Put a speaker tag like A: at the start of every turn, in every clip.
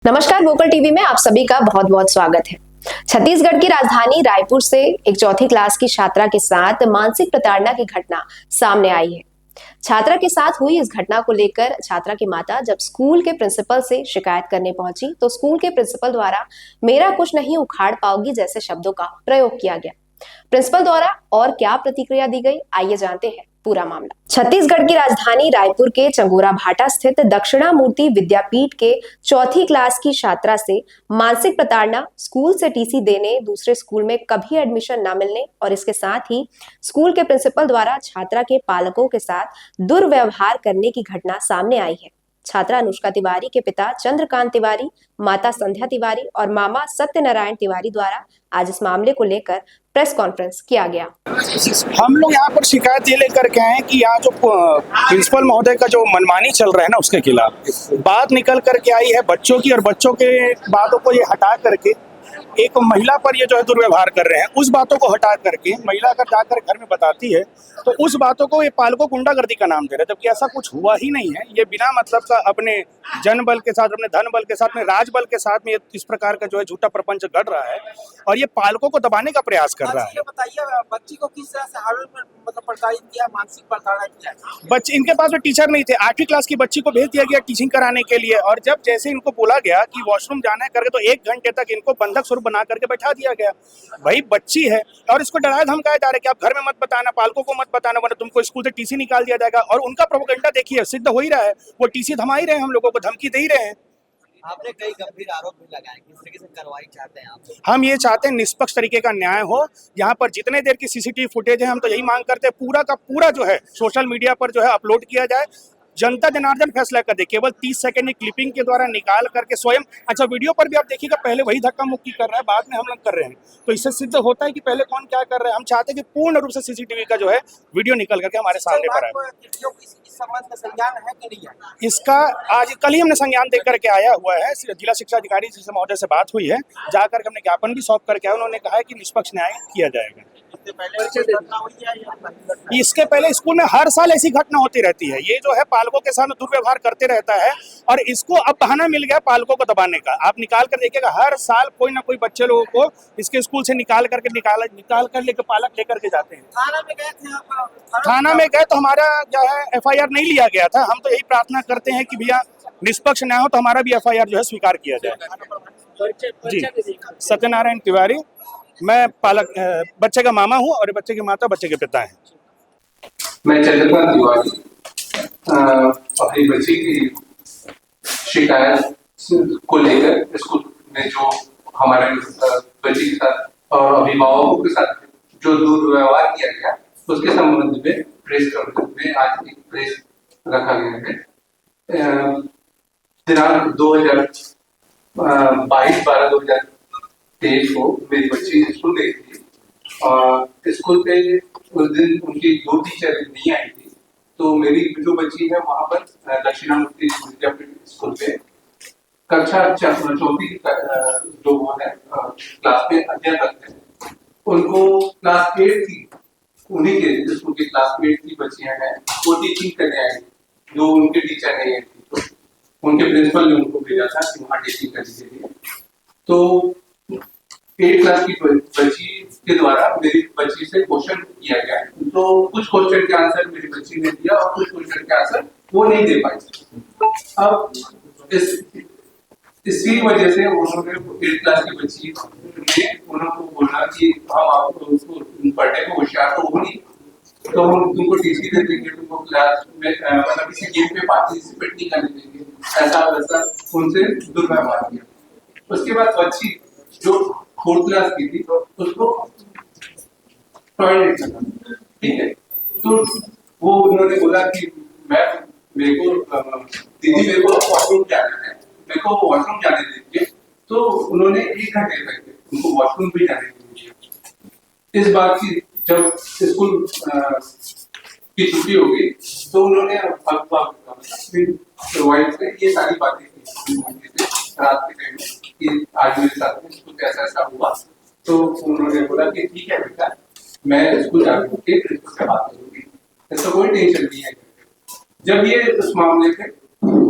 A: नमस्कार, vocal TV में आप सभी का बहुत बहुत स्वागत है। छत्तीसगढ़ की राजधानी रायपुर से एक चौथी क्लास की छात्रा के साथ मानसिक प्रताड़ना की घटना सामने आई है। छात्रा के साथ हुई इस घटना को लेकर छात्रा की माता जब स्कूल के प्रिंसिपल से शिकायत करने पहुंची तो स्कूल के प्रिंसिपल द्वारा मेरा कुछ नहीं उखाड़ पाओगी जैसे शब्दों का प्रयोग किया गया। प्रिंसिपल द्वारा और क्या प्रतिक्रिया दी गई, आइए जानते हैं पूरा मामला। छत्तीसगढ़ की राजधानी रायपुर के चंगोरा भाटा स्थित दक्षिणामूर्ति विद्यापीठ के चौथी क्लास की छात्रा से मानसिक प्रताड़ना, स्कूल से टीसी देने, दूसरे स्कूल में कभी एडमिशन न मिलने और इसके साथ ही स्कूल के प्रिंसिपल द्वारा छात्रा के पालकों के साथ दुर्व्यवहार करने की घटना सामने आई है। छात्रा अनुष्का तिवारी के पिता चंद्रकांत तिवारी, माता संध्या तिवारी और मामा सत्यनारायण तिवारी द्वारा आज इस मामले को लेकर प्रेस कॉन्फ्रेंस किया गया।
B: हम लोग यहाँ पर शिकायत ये लेकर के आए कि यहाँ जो प्रिंसिपल महोदय का जो मनमानी चल रहा है ना, उसके खिलाफ बात निकल करके आई है बच्चों की, और बच्चों के बातों को ये हटा करके एक महिला पर ये जो है दुर्व्यवहार कर रहे हैं। उस बातों को हटा करके महिला अगर जाकर घर में बताती है तो उस बातों को ये पालकों गुंडागर्दी का नाम दे रहे हैं, जबकि ऐसा कुछ हुआ ही नहीं है। ये बिना मतलब का अपने जन बल के साथ, अपने धन बल के साथ, अपने राज बल के साथ में इस प्रकार का जो है झूठा प्रपंच गढ़ रहा है और ये पालकों को दबाने का प्रयास कर रहा है।
C: बताइए, बच्ची को किस तरह से हार्डवेयर में मतलब प्रताड़ित किया, मानसिक प्रताड़ना किया?
B: बच्चे, इनके पास में टीचर नहीं थे। 8वीं क्लास की बच्ची को भेज दिया गया टीचिंग कराने के लिए, और जब जैसे इनको बोला गया कि वॉशरूम जाना है करके तो 1 घंटे तक इनको बंधक स्वरूप बना करके बैठा दिया गया। भाई बच्ची है और इसको डराया धमकाया जा रहा है कि आप घर में मत बताना, पालकों को मत बताना, वरना तुमको स्कूल से टीसी निकाल दिया जाएगा। और उनका प्रोपेगेंडा देखिए, सिद्ध हो ही रहा है। वो टीसी थमा ही रहे हैं, हम लोगों को धमकी दे ही रहे हैं।
C: आपने कई गंभीर आरोप भी लगाए, किस तरीके से कार्रवाई चाहते हैं आप?
B: हम ये चाहते हैं निष्पक्ष तरीके का न्याय हो। यहाँ पर जितने देर की सीसीटीवी फुटेज है, हम तो यही मांग करते हैं पूरा का पूरा जो है सोशल मीडिया पर जो है अपलोड किया जाए। जनता जनार्दन फैसला कर दे। केवल 30 सेकंड की क्लिपिंग के द्वारा निकाल करके स्वयं, अच्छा वीडियो पर भी आप देखिएगा, पहले वही धक्का मुक्की कर रहा है, बाद में हम लोग कर रहे हैं। तो इससे सिद्ध होता है कि पहले कौन क्या कर रहा है। हम चाहते हैं कि पूर्ण रूप से सीसीटीवी का जो है वीडियो निकल करके हमारे सामने पर आए।
C: समाज का संज्ञान है कि नहीं है?
B: इसका आज कल ही हमने संज्ञान देख करके आया हुआ है। जिला शिक्षा अधिकारी से महोदय से बात हुई है, जाकर हमने ज्ञापन भी सौंप करके आए। उन्होंने कहा है कि निष्पक्ष न्याय किया जाएगा। इसके पहले स्कूल में हर साल ऐसी घटना होती रहती है। ये जो है पालकों के साथ दुर्व्यवहार करते रहता है और इसको अब बहाना मिल गया पालकों को दबाने का। आप निकाल कर देखिएगा, हर साल कोई ना कोई बच्चे लोगों को इसके स्कूल से निकाल कर लेकर पालक लेकर के जाते हैं।
C: थाना में गए थे आप?
B: थाना में गए तो हमारा जो है FIR नहीं लिया गया था। हम तो यही प्रार्थना करते हैं कि भैया निष्पक्ष न्याय हो तो हमारा भी FIR जो है स्वीकार किया जाए। जी, सत्यनारायण तिवारी, मैं पालक बच्चे का मामा हूँ और बच्चे की माता बच्चे के पिता हैं।
D: मैं चंद्रकांत तिवारी अपनी बच्ची की शिकायत को लेकर स्कूल में जो हमारे बच्ची के साथ और अभिभावकों के साथ जो दुर्व्यवहार किया गया उसके संबंध में प्रेस कॉन्फ्रेंस में आज एक प्रेस रखा गया है। दिनांक 2022/12/2023 को मेरी बच्ची स्कूल गई थी और स्कूल पे उस दिन उनकी 2 टीचर नहीं आई थी। तो मेरी जो बच्ची है वहां पर दक्षिणामूर्ति विद्यापीठ स्कूल पे कक्षा 4वीं जो वो है क्लास में अध्यापक है, उनको क्लास 8 थी, उन्हीं के स्कूल की क्लास 8 की बच्चियां हैं, वो टीचिंग करने आई थी। जो उनके टीचर नहीं आई थी तो उनके प्रिंसिपल ने उनको भेजा था कि वहाँ टीचिंग करने के लिए। तो 8 क्लास की बच्ची के द्वारा मेरी बच्ची से क्वेश्चन किया गया, तो कुछ क्वेश्चन के आंसर मेरी बच्ची ने दिया और कुछ क्वेश्चन के आंसर वो नहीं दे पाई। अब इसी वजह से उन्होंने 8 क्लास की बच्ची ने उनको बोला कि हम आपको पढ़ने को होशियार तो हो नहीं, तो हम तुमको टीसी दे देंगे, तुमको क्लास में मतलब किसी गेम में पार्टिसिपेट नहीं करने देंगे, ऐसा वैसा उनसे दुर्व्यवहार किया। उसके बाद बच्ची जो 4th क्लास की थी तो उसको टॉयलेट जाना, ठीक है, तो वो उन्होंने बोला कि मेरे को दीदी मेरे को वॉशरूम जाना है, मेरे को वॉशरूम जाने देंगे। तो उन्होंने 1 घंटे तक उनको वॉशरूम भी जाने दिया। इस बात की जब स्कूल की छुट्टी हो गई तो उन्होंने वाइफ से ये सारी बातें की रात के टाइम कि आज मेरे साथ में कुछ ऐसा ऐसा हुआ। तो उन्होंने बोला कि ठीक है बेटा, मैं स्कूल जाकर के प्रिंसिपल से बात करूंगी, ऐसा कोई टेंशन नहीं है। जब ये उस मामले पे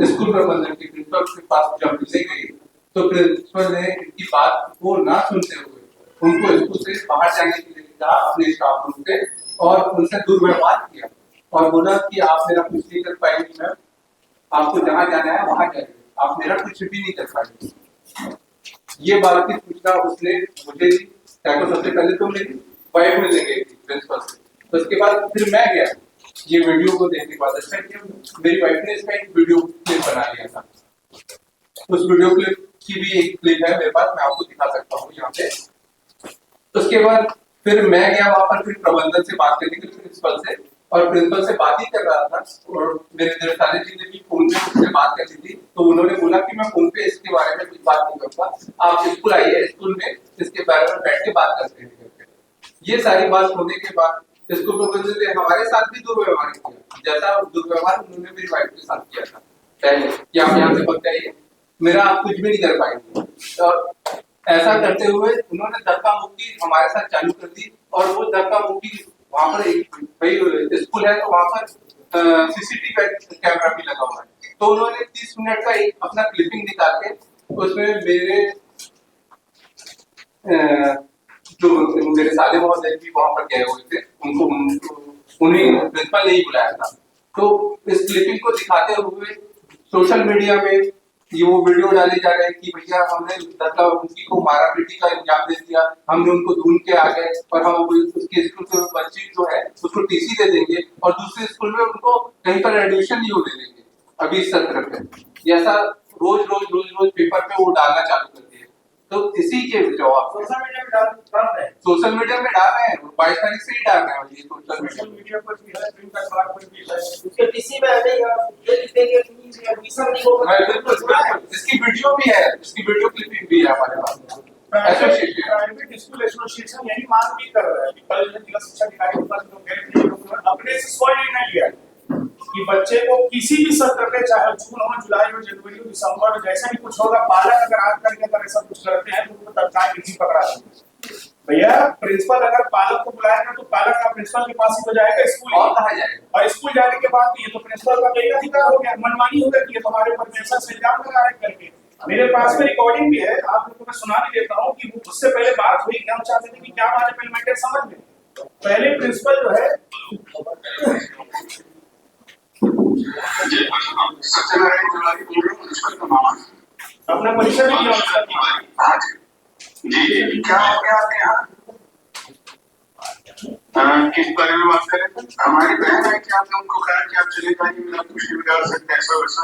D: स्कूल प्रबंधन के प्रिंसिपल के पास जब ले गई तो प्रिंसिपल ने इनकी बात को ना सुनते हुए उनको स्कूल से बाहर जाने के लिए कहा अपने स्टाफ रूम से, और उनसे दुर्व्यवहार किया और बोला कि आप मेरा कुछ नहीं कर पाएंगे मैम, आपको जहाँ जाना है वहां जाइए, आप मेरा कुछ भी नहीं कर पाएंगे। ये बात की सूचना उसने मुझे दी। तो सबसे पहले तो मेरी वाइफ मिलने गई थी प्रिंसिपल से, तो उसके बाद फिर मैं गया। ये वीडियो को देखने के बाद अच्छा किया, मेरी वाइफ ने इसका एक वीडियो क्लिप बना लिया था। उस वीडियो क्लिप की भी एक क्लिप है मेरे पास, मैं आपको दिखा सकता हूँ यहाँ पे। उसके बाद फिर मैं गया वहां पर, फिर प्रबंधन से बात करने के लिए प्रिंसिपल से, और प्रिंसिपल से बात ही कर रहा था और मेरे दर्शाने जी ने भी फोन पे मुझसे बात करनी थी, तो उन्होंने बोला कि मैं फोन पे इसके बारे में कुछ बात नहीं करूंगा, आप स्कूल आइए, स्कूल में इसके बारे में बैठ के बात करते हैं। ये सारी बात होने के बाद स्कूल प्रबंधन ने हमारे साथ भी दुर्व्यवहार किया, जैसा दुर्व्यवहार उन्होंने मेरी वाइफ के साथ किया था पहले कि आप यहाँ से बच जाइए, मेरा आप कुछ भी नहीं कर पाएंगे। और ऐसा करते हुए उन्होंने धक्का मुक्की हमारे साथ चालू कर दी, और वो धक्का मुक्की वहां पर एक भाई स्कूल है तो वहां पर सीसीटीवी कैमरा भी लगा हुआ है, तो उन्होंने 30 मिनट का एक अपना क्लिपिंग निकाल के उसमें मेरे जो मेरे साले महोदय भी वहां पर गए हुए थे, उन्हें प्रिंसिपल ने ही बुलाया था। तो इस क्लिपिंग को दिखाते हुए सोशल मीडिया में ये वो वीडियो डाले जा रहे हैं कि भैया हमने धक्का मुक्की को मारा पीटी का इल्जाम दे दिया, हमने उनको ढूंढ के आ गए और हम उसके स्कूल के बच्ची जो है उसको टीसी दे देंगे और दूसरे स्कूल में उनको कहीं पर एडमिशन नहीं होने देंगे अभी इस सत्र पे। ऐसा रोज पेपर पे वो डालना चालू कर दिए। तो इसी के जवाब
C: सोशल मीडिया में डाल रहे हैं,
D: सोशल मीडिया में डाल रहे हैं, 22 तारीख से ही डाल रहे हैं ये
C: सोशल मीडिया पर भी है, प्रिंट का सवाल पर भी है, उसके टीसी में आ जाएगा, ये लिख देंगे कि एडमिशन नहीं होगा।
D: बिल्कुल, इसकी वीडियो भी है, इसकी वीडियो क्लिपिंग भी है हमारे पास। एसोसिएशन
C: प्राइवेट स्कूल एसोसिएशन यही मांग भी कर रहा है कि कल जिला शिक्षा अधिकारी के पास लोग अपने से स्व निर्णय लिया कि बच्चे को किसी भी सत्र में, चाहे जून हो, जुलाई हो, जनवरी हो, दिसंबर हो, जैसा भी कुछ होगा, पालक अगर आज करके अगर ऐसा कुछ करते हैं तो उनको तत्काल किसी पकड़ा देंगे। भैया प्रिंसिपल अगर पालक को बुलाएगा तो पालक का प्रिंसिपल के पास ही तो जाएगा स्कूल,
D: और कहा जाएगा,
C: और स्कूल जाने के बाद ये तो प्रिंसिपल का एक अधिकार हो गया, मनमानी हो गई कि तुम्हारे ऊपर ऐसा इल्जाम लगा रहे करके। मेरे पास में रिकॉर्डिंग भी है, आप लोगों को मैं सुना भी देता हूँ कि उससे पहले बात हुई, क्या हम चाहते थे कि क्या बात है पहले मैटर समझ लें। पहले प्रिंसिपल जो है अपना परिचय भी दिया
E: जी, क्या हो गया आपके यहाँ? किस बारे में बात करें? हमारी बहन है कि आपने उनको कहा कि आप चले जाइए, मेरा कुछ नहीं बिगाड़ सकते, ऐसा वैसा।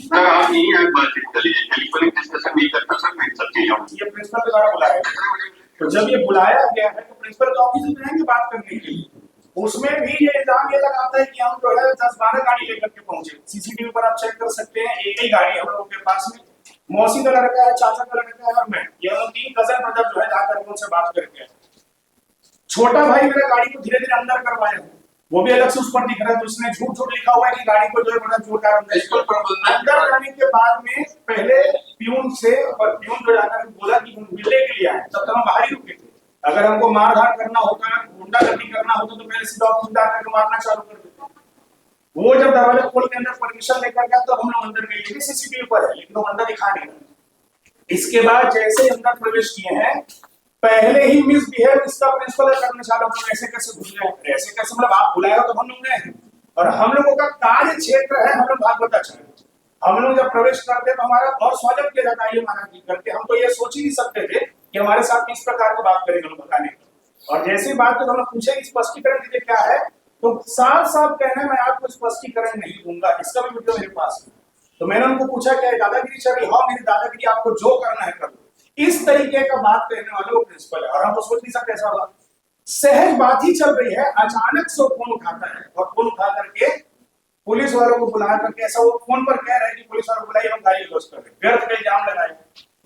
E: सर आप यही आज बातचीत कर लीजिए, टेलीफोनिक डिस्कशन नहीं करता सर, मैं सब चीजें
C: ये प्रिंसिपल के द्वारा बुलाया, तो जब ये बुलाया गया है तो प्रिंसिपल के ऑफिस में जाएंगे बात करने के लिए। उसमें भी ये इल्जाम ये लगाता है कि हम जो है 10-12 गाड़ी लेकर के पहुंचे। सीसीटीवी पर आप चेक कर सकते हैं, एक ही गाड़ी हम लोगों के पास में, मौसी का लड़का है, चाचा का लड़का है और मैं, ये हम 3 कजन ब्रदर जो है जाकर उनसे बात करके। छोटा भाई मेरा गाड़ी को धीरे धीरे अंदर करवाया है, वो भी अलग से उस पर दिख रहा है, तो उसने झूठ लिखा हुआ है कि गाड़ी को जो है बड़ा जोरदार अंदर जाने के बाद में पहले प्यून से, और प्यून जो जाकर बोला कि मिलने के लिए आए, तब तक हम बाहर ही रुके थे। अगर हमको मारधाड़ करना होता, गुंडागर्दी करना होता तो पहले सीधा ऑफिस जाकर मारना चालू कर देते। वो जब दरवाजा खोल के अंदर परमिशन लेकर गया तो हम लोग अंदर गए, ये भी सीसीटीवी पर है लेकिन वो अंदर दिखा नहीं रहा। इसके बाद जैसे ही अंदर प्रवेश किए हैं, पहले ही मिसबिहेव इसका प्रिंसिपल करने चालू कर, ऐसे कैसे घुस गए, ऐसे कैसे, मतलब आप बुलाए हो तो हम लोग गए हैं और हम लोगों का कार्य क्षेत्र है, हम लोग भागवताचार्य, हम लोग जब प्रवेश करते तो हमारा और स्वागत किया जाता है, ये महाराज जी करके। हम तो ये सोच ही नहीं सकते थे कि हमारे साथ किस प्रकार की बात करेंगे लोग बताने को। और जैसी बात तो हम पूछे कि स्पष्टीकरण दीजिए क्या है, तो साफ साफ कहना मैं आपको स्पष्टीकरण नहीं दूंगा, इसका भी वीडियो मेरे पास है। तो मैंने उनको पूछा क्या दादागिरी चल रही? हाँ मेरी दादागिरी, आपको जो करना है करो। इस तरीके का बात कहने वाले वो प्रिंसिपल है और हम तो सोच नहीं सकते ऐसा होगा। सहज बात ही चल रही है, अचानक से वो फोन उठाता है और फोन उठा करके पुलिस वालों को बुला करके ऐसा वो फोन पर कह रहे हैं कि पुलिस वालों को बुलाइए, हम गाली गलौज कर रहे हैं, व्यर्थ का इल्जाम लगाए।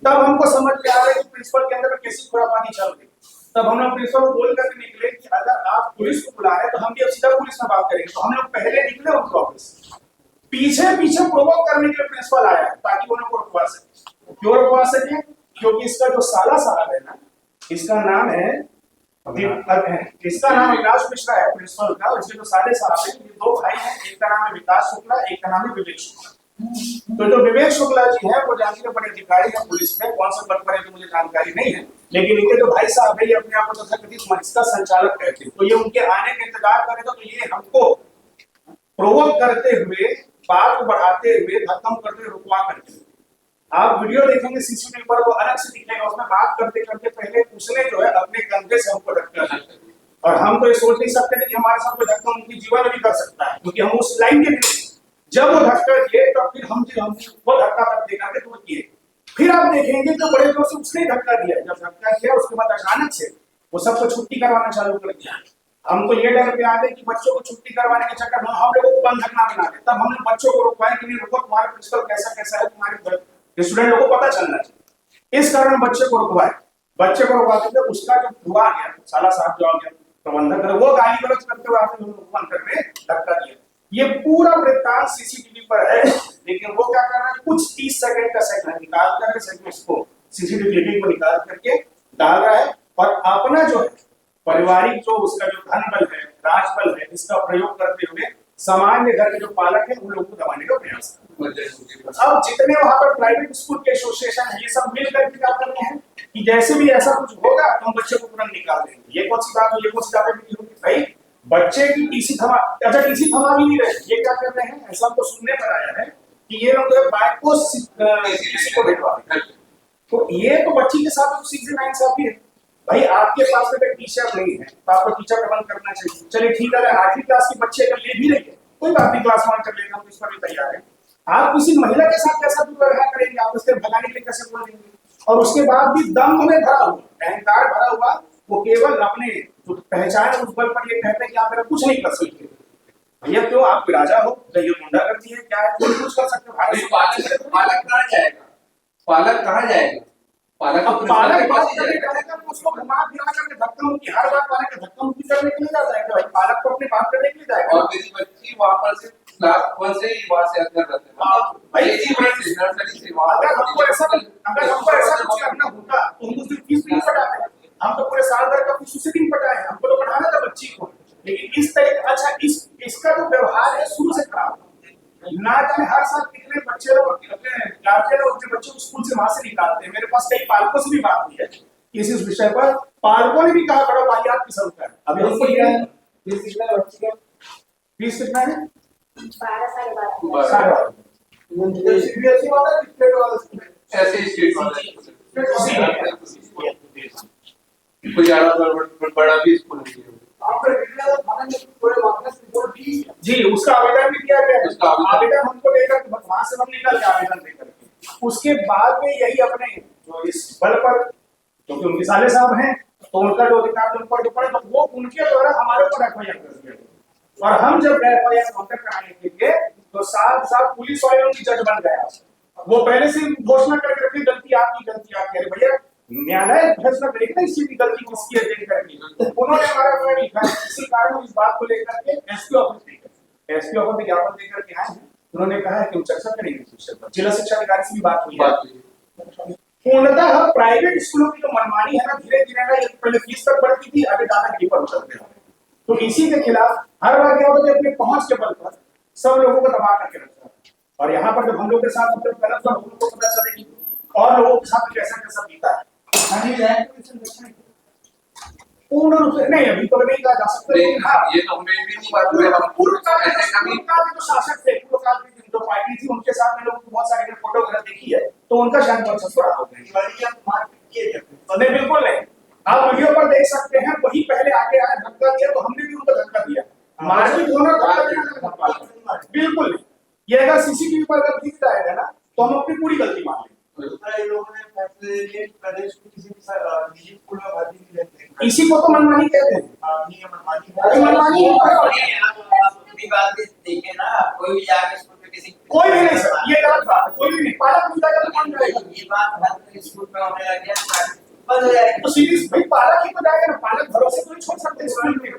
C: तब हमको समझ में आ रहा है कि प्रिंसिपल के अंदर कैसी खुरापानी चल रही। तब हम लोग प्रिंसिपल को बोल करके निकले कि अगर आप पुलिस को बुला रहे हैं तो हम भी अब सीधा पुलिस में बात करेंगे। तो हम लोग पहले निकले उनके ऑफिस, पीछे पीछे प्रोवोक करने के लिए प्रिंसिपल आया है ताकि वो लोग को रुकवा सके। क्यों रुकवा सके? क्योंकि इसका जो साला साहब है ना, इसका नाम है, इसका नाम अविनाश मिश्रा है प्रिंसिपल का, और इसके जो साले साहब है, ये 2 भाई हैं, एक का नाम है विकास शुक्ला, एक का नाम है विवेक शुक्ला। तो जो विवेक शुक्ला जी है वो जानते बड़े अधिकारी है पुलिस में, कौन से पद पर है तो मुझे जानकारी नहीं है, लेकिन इनके जो भाई साहब है ये अपने आप को तथाकथित मंच का संचालक कहते हैं। तो ये उनके आने का इंतजार करेगा, तो ये हमको प्रोवोक करते हुए, बात को बढ़ाते हुए, खत्म करते हुए रुकवा करते, आप वीडियो देखेंगे सीसीटीवी पर वो अलग से दिखेगा, उसमें बात करते करते पहले उसने जो है अपने कंधे से हमको धक्का दिया, और हम तो ये सोच नहीं सकते थे कि हमारे साथ कोई धक्का उनकी जीवन भी कर सकता है, क्योंकि हम उस लाइन के नहीं। जब वो धक्का दिए तो फिर हम वो धक्का तब देखा के दूर किए, फिर आप देखेंगे तो बड़े जोर से उसने धक्का दिया। जब धक्का किया उसके बाद अचानक से वो सबको छुट्टी करवाना चालू कर दिया। हम तो ये डर पे आ गए कि बच्चों को छुट्टी करवाने के चक्कर में हम लोगों को बंधक ना बना दे, तब हमने बच्चों को रुकवाया कि नहीं रुको, तुम्हारा प्रिंसिपल कैसा कैसा है, तुम्हारे स्टूडेंट लोगों को पता चलना चाहिए। इस कारण बच्चे को रुकवाए, बच्चे को रुकवाते थे। उसका जो हुआ गया साला साहब जो आ गया प्रबंधक, वो गाली गलौज करते हुए आके अंदर में धक्का दिया। ये पूरा वृत्तांत सीसीटीवी पर है, लेकिन वो क्या कर रहा है, कुछ 30 सेकंड का सेगमेंट निकाल करके सेगमेंट्स को सीसीटीवी क्लिपिंग को निकाल करके डाल रहा है, और अपना जो है पारिवारिक जो उसका जो धन बल है, राजबल है, इसका प्रयोग करते हुए सामान्य घर के जो पालक है उन लोगों को दबाने का प्रयास कर रहा है। अब जितने वहां पर प्राइवेट स्कूल के एसोसिएशन है, ये सब मिल करके क्या कर रहे हैं कि जैसे भी ऐसा कुछ होगा तो हम बच्चे को तुरंत निकाल देंगे। ये कौन सी बात हो, ये कौन सी बात है भाई, बच्चे की टीसी थमा, अच्छा टीसी थमा भी नहीं रहे, ये क्या कर रहे हैं, ऐसा हमको सुनने पर आया है कि ये लोग बाइक को टीसी को भिजवा रहे हैं। तो ये तो बच्ची के साथ तो सीधे नाइंसाफी है भाई। आपके पास में टीचर नहीं है तो आपको टीचर प्रबंध करना चाहिए। चलिए ठीक है, अगर 8वीं क्लास के बच्चे अगर ले भी रही है कोई बात नहीं, क्लास 1 कर लेगा, हम इस पर भी तैयार है। आप किसी महिला के साथ कैसा दुर्व्यवहार करेंगे, आप उसके भगाने के लिए कैसे बोलेंगे, और उसके बाद भी दम में भरा हुआ, अहंकार भरा हुआ, वो केवल अपने जो पहचान है उस बल पर ये कहते हैं कि आप मेरा कुछ नहीं कर सकते। भैया क्यों, आप राजा हो, ये गुंडा करती है क्या है, कोई कुछ कर सकते हो।
D: पालक कहाँ जाएगा, पालक कहाँ जाएगा, पालक
C: अब पालक बात करने जाएगा तो उसको घुमा फिरा करके धक्का मुक्की, हर बार पालक के धक्का मुक्की करने के लिए जाता है भाई, पालक को अपनी बात करने के लिए जाएगा।
D: और मेरी बच्ची वहां पर से क्लास 1 से ही वहां से अंदर रहते हैं भाई, इसी वजह से नर्सरी से वहां।
C: अगर हमको ऐसा कुछ करना होता तो हम उसकी फीस नहीं पटाते, हम तो पूरे साल भर का फीस उसी दिन पटाए, हमको तो पढ़ाना था बच्ची को। लेकिन इस तरह अच्छा इसका जो व्यवहार है शुरू से खराब, ना जाने हर साल कितने बच्चे लोग अपने गार्जियन लोग अपने बच्चों को स्कूल से वहां से निकालते हैं। मेरे पास कई पालकों से भी बात हुई है इस विषय पर, पालकों ने भी कहा बड़ा वाहियात किस्म का है। अभी हमको फीस कितना है बच्ची का, फीस कितना है 12 सीबीएसई वाला स्टेट वाला,
D: ऐसे ही स्टेट वाला कोई ज्यादा बड़ा भी स्कूल नहीं है।
C: जी उसका आवेदन भी किया गया है, आवेदन हमको लेकर वहां से हम निकल के आवेदन लेकर के उसके बाद में यही अपने जो इस बल पर, क्योंकि उनके साले साहब हैं तो उनका जो अधिकार उन पर जो पड़े तो वो उनके द्वारा हमारे ऊपर एफआईआर कर दिया। और हम जब एफआईआर काउंटर कराने के लिए तो साथ साथ पुलिस वाले उनकी जज बन गया। वो पहले से घोषणा करके रखी गलती आपकी, गलती आपकी। अरे भैया न्यायालय फैसला करेगा इस चीज की गलती किसकी है देख करके, उन्होंने हमारा कोई नहीं कहा। इसी कारण इस बात को लेकर के एसपी ऑफिस में ज्ञापन देकर के आए हैं। उन्होंने कहा है कि हम चर्चा करेंगे इस विषय पर। जिला शिक्षा अधिकारी से भी बात हुई है। पूर्णतः प्राइवेट स्कूलों की जो मनमानी है ना, धीरे धीरे ना पहले फीस तक बढ़ती थी, आगे दादागिरी पर उतरते हैं। तो इसी के खिलाफ हर बार क्या होता है, अपने पहुंच के बल पर सब लोगों को दबा करके रखता है। और यहाँ पर जब हम लोग के साथ मतलब गलत हुआ, हम लोग को पता चलेगी और लोगों के साथ कैसा कैसा बीता है। पूर्ण रूप से नहीं, अभी तो नहीं कहा जा सकता, लेकिन हाँ
D: ये तो हमें भी नहीं बात हुई। हम पूर्व ऐसे कभी
C: जो शासक थे, पूर्व काल की जो पार्टी थी, उनके साथ में लोग बहुत सारे फोटोग्राफ देखी है तो उनका शायद बहुत सस्ता हो गया। नहीं बिल्कुल नहीं, आप वीडियो पर देख सकते हैं, वही पहले आगे आया धक्का दिया तो हमने भी उनको धक्का दिया। मारपीट होना बिल्कुल नहीं। ये अगर सीसीटीवी पर अगर दिख जाएगा ना तो हम अपनी पूरी गलती मान लेंगे। इसी को तो मनमानी कहते हैं। मनमानी कोई भी नहीं सर, ये गलत बात है, कोई भी नहीं। पालक मिलता है तो कौन जाएगा, ये बात स्कूल में होने लग गया तो सीरीज भाई पालक ही तो जाएगा ना, पालक भरोसे तो नहीं छोड़ सकते स्कूल में।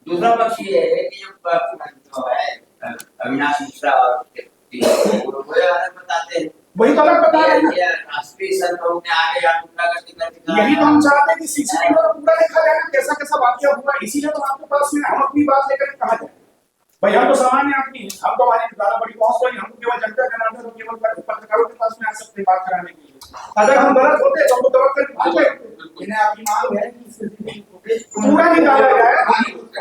F: दूसरा पक्ष ये है कि जो है अविनाश मिश्रा और बताते हैं,
C: वही तो अलग बता रहे हैं।
F: राष्ट्रीय संघों ने आगे या
C: यही तो हम चाहते हैं कि सीसीटीवी पर पूरा देखा जाए कैसा कैसा वाकया हुआ इसीलिए तो आपके पास में हम अपनी बात लेकर कहा जाए भाई हम तो सामान्य आदमी हैं, हम तो हमारी ज्यादा बड़ी पहुंच नहीं, हमको केवल जनता जनार्दन और केवल पत्रकारों के पास में आ सकते हैं बात कराने के लिए। अगर हम गलत होते तो हमको दबा कर भाग गए। इन्हें आपकी मांग है कि सीसीटीवी फुटेज पूरा निकाला जाए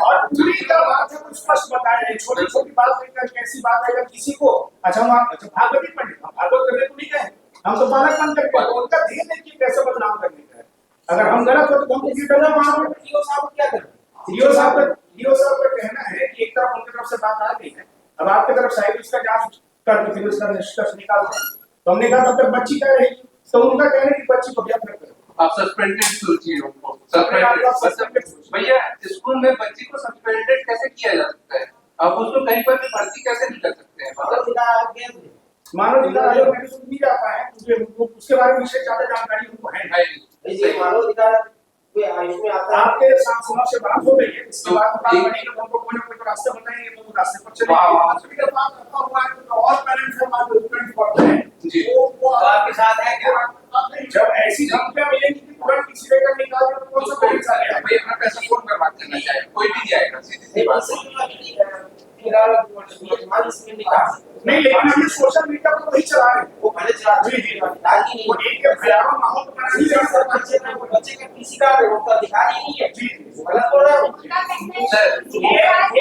C: और पूरी का बात है कुछ स्पष्ट बताया जाए। छोटी छोटी बात लेकर कैसी बात है, अगर किसी को अच्छा भागवत ही पंडित हम भागवत करने को नहीं कहे, हम तो पालक बन करके उनका ध्येय देखिए कैसे बदनाम करने का है। अगर हम गलत हो तो हम किसी तरह मांग सीओ साहब क्या करें। सीओ साहब का कहना है कि एक तरफ उनकी तरफ से बात आ गई है, अब आपकी तरफ से इसका जांच करके फिर उसका निष्कर्ष निकालते हैं। तो हमने कहा तब तक बच्ची कह रही, तो उनका कहना है कि बच्ची को क्या करें।
D: आप सस्पेंडेड सोचिए उनको, सस्पेंडेड भैया स्कूल में बच्ची को सस्पेंडेड कैसे किया जा सकता है? आप उसको कहीं पर भी भर्ती कैसे नहीं कर सकते हैं?
C: मानव अधिकार आयोग में सुन नहीं जाता है क्योंकि उसके बारे में विशेष ज्यादा जानकारी उनको है नहीं।
F: मानव अधिकार इसमें आता है।
C: आपके सांसदों से बात हो रही है, इसके बाद बात बनेगी तो हमको कोई ना कोई रास्ता बताएंगे तो रास्ते पर चलेंगे। सभी का बात रखा हुआ है तो और पेरेंट्स से बात डिपेंड करता है
D: जी
C: वो
F: आपके साथ है क्या?
C: जब ऐसी धमकियां मिलेंगी कि तुरंत किसी लेकर निकाल दो तो कौन सा पेरेंट्स आ गया
D: भाई अपना पैसा कौन बर्बाद करना चाहे? कोई भी नहीं आएगा, सीधी सी बात
C: नहीं, लेकिन हम सोशल मीडिया पर वही चला रहे हैं।
F: वो भले चला
C: जी जी
F: ताकि
C: वो एक भयावह माहौल बना
F: किसी
C: दिया
F: का बच्चे का किसी का अधिकार ही नहीं है।
C: जी
F: गलत बोल रहे हो।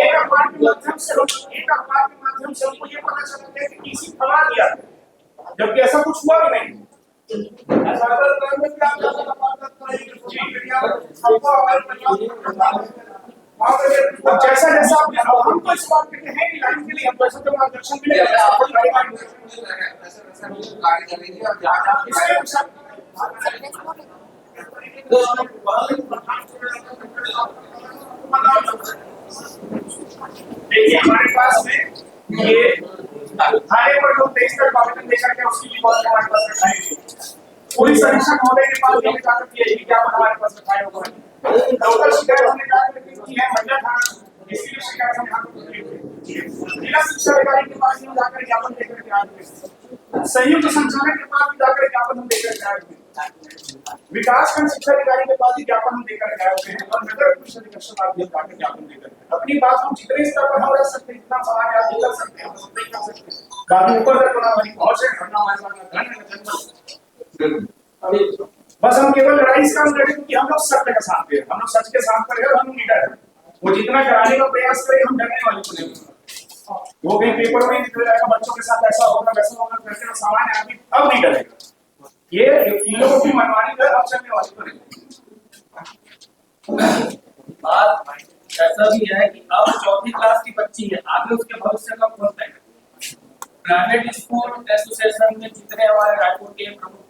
C: एक अखबार के माध्यम से हमको ये पता चला है कि किसी फला दिया जबकि ऐसा कुछ हुआ भी नहीं। ऐसा अगर करने की आप ज्यादा बात करते हैं कि सोशल मीडिया हमको हमारे अब जैसा जैसा हम तो इस बात के हैं कि लाइन के लिए हम वैसा तो मार्गदर्शन मिलेगा
D: कार्य करेंगे और जहाँ
C: देखिए हमारे पास में ये थाने पर जो 23 तक आवेदन देकर के उसकी भी बहुत हमारे पास रखाई हुई पुलिस अधीक्षक महोदय के पास भी जाकर के यही क्या हमारे पास रखाए हुए हैं। लोकल शिकायत हमने जाकर की है महिला थाना, इसकी भी शिकायत हम यहाँ जिला शिक्षा अधिकारी के पास भी जाकर ज्ञापन देकर के आए हुए, संयुक्त संचालक के पास भी जाकर ज्ञापन हम देकर के आए हुए, विकासखंड शिक्षा अधिकारी के पास भी ज्ञापन हम देकर के आए हुए हैं और नगर पुलिस अधीक्षक आप भी जाकर ज्ञापन देकर अपनी बात हम जितने स्तर पर हम रख सकते हैं जितना समाज आप कर सकते हैं हम नहीं कर सकते। बाकी ऊपर तक थोड़ा हमारी पहुंच है, घटना हमारे साथ घटना बस हम केवल लड़ाई इस काम लड़े कि हम लोग सत्य का साथ दे, हम लोग सच के साथ पर है और हम निडर हैं। वो जितना कराने का प्रयास करे हम डरने वाले को नहीं। वो कहीं पेपर में निकल जाएगा बच्चों के साथ ऐसा होगा वैसा होगा करके सामान्य आदमी अब नहीं डरेगा। ये इन लोगों की मनमानी है, अब चलने वाली तो नहीं।
G: बात ऐसा भी है कि अब चौथी क्लास की बच्ची है, आगे उसके भविष्य का कौन तय करेगा? प्राइवेट स्कूल एसोसिएशन में जितने हमारे रायपुर के प्रमुख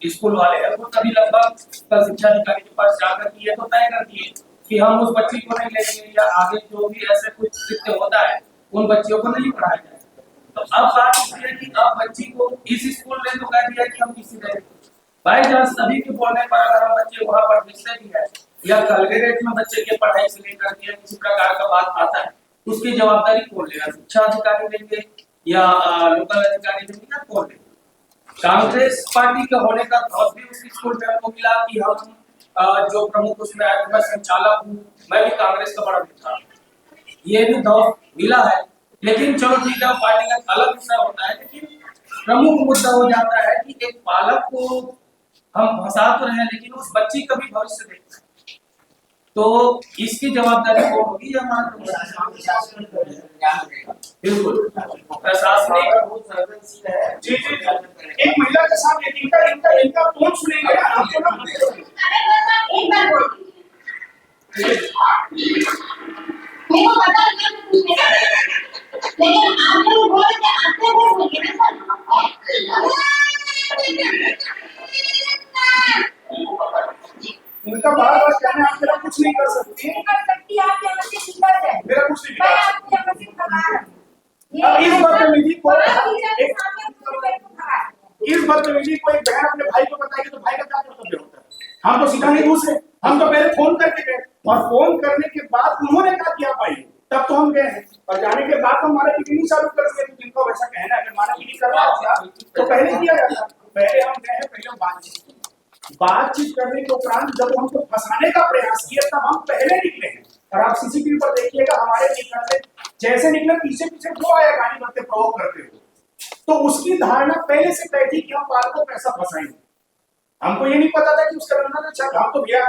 G: स्कूल वाले हैं वो सभी लगभग कल शिक्षा अधिकारी के पास जाकर ये तो तय कर दिए कि हम उस बच्ची को नहीं लेंगे या आगे जो भी ऐसे कुछ कृत्य होता है उन बच्चियों को नहीं पढ़ाया जाएगा। तो अब बात ये है कि अब बच्ची को इस स्कूल ने तो कह दिया कि हम किसी देंगे बाई चांस सभी के बोलने पर अगर हम बच्चे वहां पर भेजते भी है या कलगेट में बच्चे की पढ़ाई से लेकर के किसी प्रकार का बात आता है उसकी जवाबदारी कौन लेगा? शिक्षा अधिकारी लेंगे या लोकल अधिकारी लेंगे या कौन लेंगे? कांग्रेस पार्टी के होने का बहुत भी उस स्कूल में हमको मिला कि हम जो प्रमुख उसमें मैं संचालक हूँ, मैं भी कांग्रेस का बड़ा मित्र हूँ, ये भी दौर मिला है। लेकिन चलो ठीक है, पार्टी का अलग विषय होता है, लेकिन प्रमुख मुद्दा हो जाता है कि एक पालक को हम फंसा तो रहे हैं लेकिन उस बच्ची का भी भविष्य देखना है, तो इसकी जवाबदारी कौन होगी? बिल्कुल प्रशासनिक
C: जी जी एक महिला के साथ इनका कौन सुनेंगे आपको ना
H: एक बार बोल मेरे को पता नहीं लेकिन आप लोग बोल के आपने बोल के ना
C: इनका बार बार कहना आप मेरा कुछ नहीं कर सकती
H: आप यहाँ से सीधा जाए
C: मेरा कुछ नहीं
H: मैं
C: बिगाड़
H: आपको यहाँ से भगा
C: अब इस बदतमीजी को
H: सकती
C: इस बदतमीजी को एक बहन अपने भाई को बताएगी तो भाई का क्या कर्तव्य होता है? हम तो सीधा नहीं घुसे, हम तो पहले फोन करके गए और फोन करने के बाद उन्होंने कहा कि आप आइए, तब तो हम गए हैं और जाने के बाद तो हमारा मीटिंग चालू कर दिया। तो जिनको वैसा कहना है अगर हमारा मीटिंग करना होगा तो पहले किया जाता, पहले हम गए हैं, पहले हम बातचीत की बातचीत करने के उपरांत जब हमको फंसाने का प्रयास किया तब हम पहले निकले हैं। और आप सीसीटीवी पर देखिएगा हमारे निकलने जैसे निकले पीछे पीछे वो आया गाड़ी करते प्रवोक करते हुए। तो उसकी धारणा पहले से तय थी कि हम पालकों को कैसा फंसाएंगे। हमको ये नहीं पता था कि उसका हम तो भैया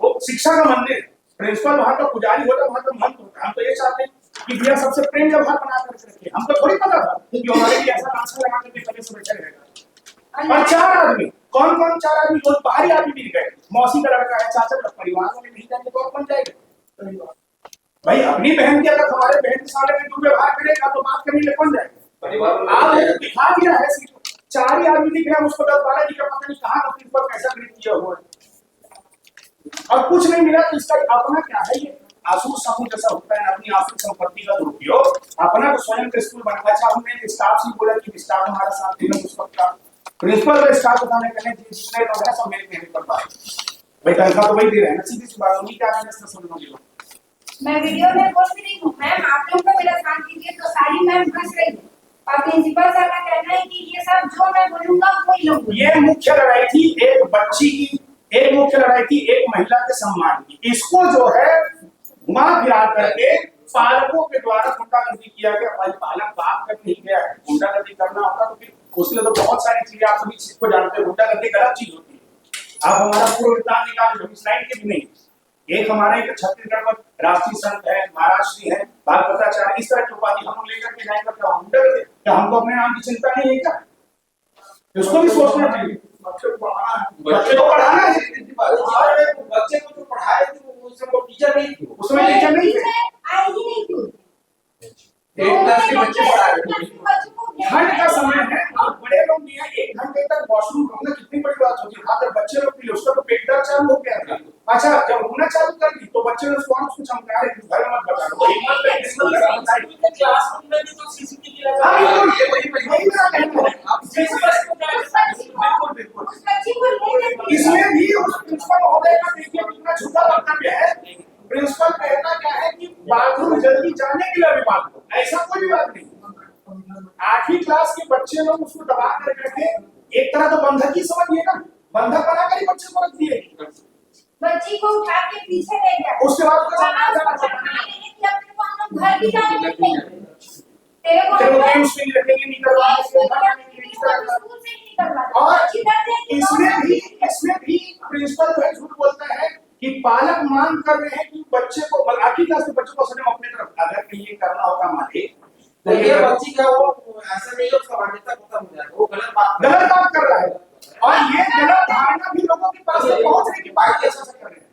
C: वो शिक्षा का मंदिर, प्रिंसिपल वहां का पुजारी होता, वहां का महंत होता। हम तो ये चाहते हैं कि भैया सबसे प्रेम व्यवहार बना कर रखे। हमको थोड़ी पता था कि हमारे लिए ऐसा आंसर लगा करके पहले से बैठा रहेगा। और 4 आदमी, कौन कौन 4 आदमी, जो बाहरी आदमी मिल गए, मौसी का लड़का है, चाचा का परिवार वाले नहीं जाएंगे तो कौन जाएगा? भाई अपनी बहन के अगर हमारे बहन के सामने में दुर्व्यवहार करेगा तो बात करने में कौन जाएगा? आप दिखा दिया है, 4 ही आदमी दिख रहे हैं, उसको 10-12 जी का पता नहीं कहाँ का प्रिंसिपल कैसा ग्रिप किया हुआ है और कुछ नहीं मिला। तो इसका अपना क्या है, ये आसूर समूह जैसा होता है, अपनी आर्थिक संपत्ति का दुरुपयोग। अपना तो स्वयं का स्कूल बनना चाहा, हमने स्टाफ से बोला कि स्टाफ हमारा साथ देना, उस वक्त का प्रिंसिपल का स्टाफ बताने के लिए जितने लोग हैं सब मेरे कहने पर बात भाई तनख्वाह तो वही दे रहे हैं ना, सीधी सी बात होगी। क्या कहना समझोगे?
H: मैं वीडियो में कुछ भी नहीं हूँ मैम, आप लोग को मेरा साथ दीजिए तो सारी मैम फंस रही है। और प्रिंसिपल सर का कहना है कि ये सब जो मैं बोलूंगा वही लोग।
C: ये मुख्य लड़ाई थी एक बच्ची की, एक मुख्य लड़ाई थी एक महिला के सम्मान की। इसको जो है घुमा फिरा करके पालकों के द्वारा गुंडागर्दी किया गया। भाई पालक बात कर नहीं गया है, गुंडागर्दी करना होता तो फिर उसके तो बहुत सारी चीजें आप सभी चीज को जानते हैं। गुंडागर्दी गलत चीज होती है। आप हमारा पूरा विधान निकाल दो, स्लाइड के भी नहीं। एक हमारा एक छत्तीसगढ़ में राष्ट्रीय संत है, महाराष्ट्री है, भागवताचार्य, इस तरह की उपाधि हम लेकर के जाएंगे क्या हमको अपने नाम की चिंता नहीं है क्या? उसको भी सोचना चाहिए। बच्चे को पढ़ाना है, बच्चे को जो पढ़ाए थे वो टीचर नहीं थी, उसमें टीचर नहीं थे,
H: आई ही नहीं थी।
C: 1 क्लास के बच्चे पढ़ा रहे थे। ठंड का समय है, आप बड़े लोग भी हैं, 1 घंटे तक वॉशरूम रोकना कितनी बड़ी बात होती है। खाकर बच्चे लोग के लिए उसका तो पेट दर्द चालू हो गया था। अच्छा जब रोना चालू कर दी तो बच्चे लोग उसको चमका रहे थे, घर में मत बता दो, हिम्मत पे किस्मत लगा बताइए।
G: क्लासरूम में भी तो सीसीटीवी लगा
C: हाँ,
G: है।
C: वही मेरा कहना है। आप बिल्कुल बिल्कुल
H: उस बच्ची को ले लेते
C: इसमें भी उस प्रिंसिपल महोदय का देखिए कितना झूठा वक्तव्य है। प्रिंसिपल कहता क्या है कि बाथरूम जल्दी जाने के लिए भी बात हो, ऐसा कोई भी बात नहीं। 8वीं क्लास के बच्चे लोग उसको दबा कर रखे, एक तरह तो बंधक ही समझिए ना, बंधक बना कर ही बच्चे को रख दिए।
H: बच्ची को उठा के पीछे ले गया।
C: उसके बाद उसको
H: घर भी जाने नहीं तेरे
C: चलो
H: को
C: गेम्स में रखेंगे, नहीं करवाएंगे,
H: स्कूल से ही करवा।
C: और इसमें भी प्रिंसिपल जो है झूठ बोलता है कि पालक मांग कर रहे हैं कि बच्चे को 8वीं क्लास के बच्चे को सदैव अपने तरफ, अगर कहीं ये करना होता हमारे
F: तो ये बच्ची का वो ऐसा नहीं है, उसका मान्यता खत्म हो जाएगा, वो गलत बात
C: कर रहा है। और ये गलत धारणा भी लोगों के पास पहुंच रही है कि पार्टी ऐसा कर रहे हैं।